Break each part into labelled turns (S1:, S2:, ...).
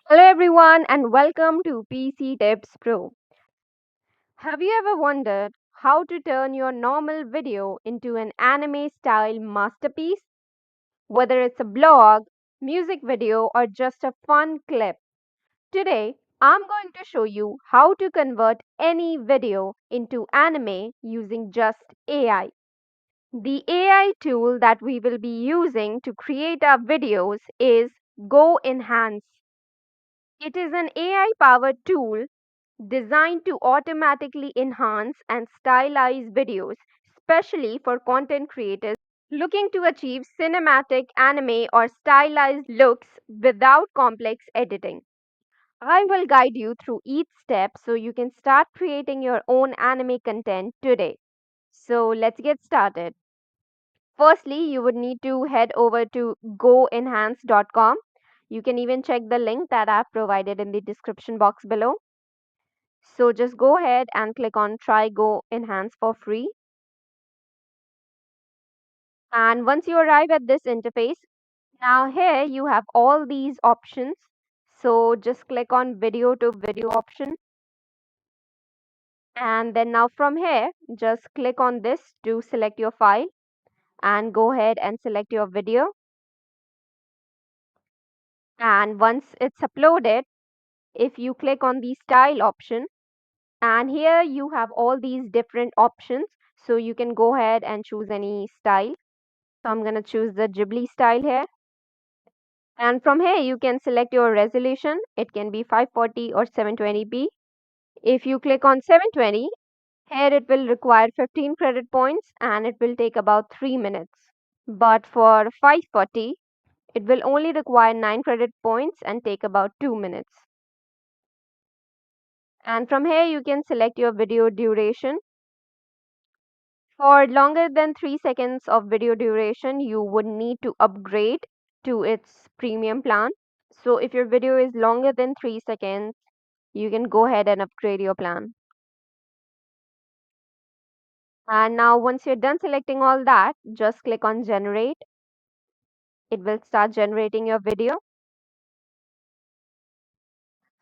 S1: Hello everyone and welcome to PC Tips Pro. Have you ever wondered how to turn your normal video into an anime style masterpiece? Whether it's a blog, music video, or just a fun clip. Today, I'm going to show you how to convert any video into anime using just AI. The AI tool that we will be using to create our videos is Go Enhance. It is an AI powered tool designed to automatically enhance and stylize videos, especially for content creators looking to achieve cinematic anime or stylized looks without complex editing. I will guide you through each step so you can start creating your own anime content today. So let's get started. Firstly, you would need to head over to goenhance.com. You can even check the link that I've provided in the description box below. So just go ahead and click on try Go Enhance for free. And once you arrive at this interface, now here you have all these options. So just click on video to video option. And then now from here, just click on this to select your file and go ahead and select your video. And once it's uploaded, if you click on the style option, and here you have all these different options. So you can go ahead and choose any style. So I'm going to choose the Ghibli style here. And from here, you can select your resolution. It can be 540 or 720p. If you click on 720, here it will require 15 credit points and it will take about 3 minutes. But for 540, it will only require 9 credit points and take about 2 minutes. And from here, you can select your video duration. For longer than 3 seconds of video duration, you would need to upgrade to its premium plan. So if your video is longer than 3 seconds, you can go ahead and upgrade your plan. And now once you're done selecting all that, just click on generate. It will start generating your video.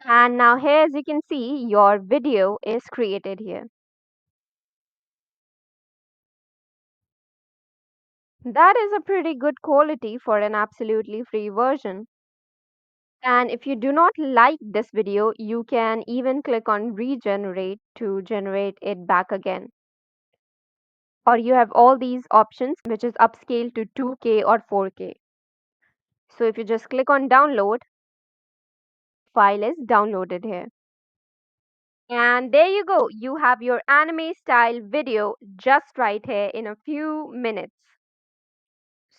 S1: And now here as you can see, your video is created here. That is a pretty good quality for an absolutely free version. And if you do not like this video, you can even click on regenerate to generate it back again. Or you have all these options which is upscale to 2K or 4K. So if you just click on download, file is downloaded here. And there you go, you have your anime style video just right here in a few minutes.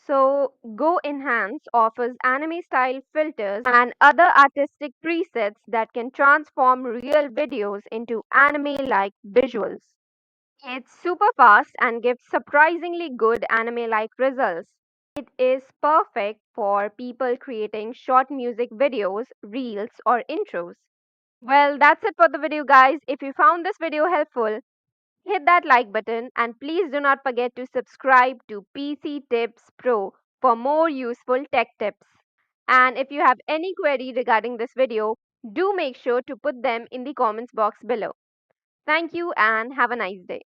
S1: So Go Enhance offers anime style filters and other artistic presets that can transform real videos into anime like visuals. It's super fast and gives surprisingly good anime like results. It is perfect for people creating short music videos, reels, or intros. Well, that's it for the video, guys. If you found this video helpful, hit that like button and please do not forget to subscribe to PC Tips Pro for more useful tech tips. And if you have any query regarding this video, do make sure to put them in the comments box below. Thank you and have a nice day.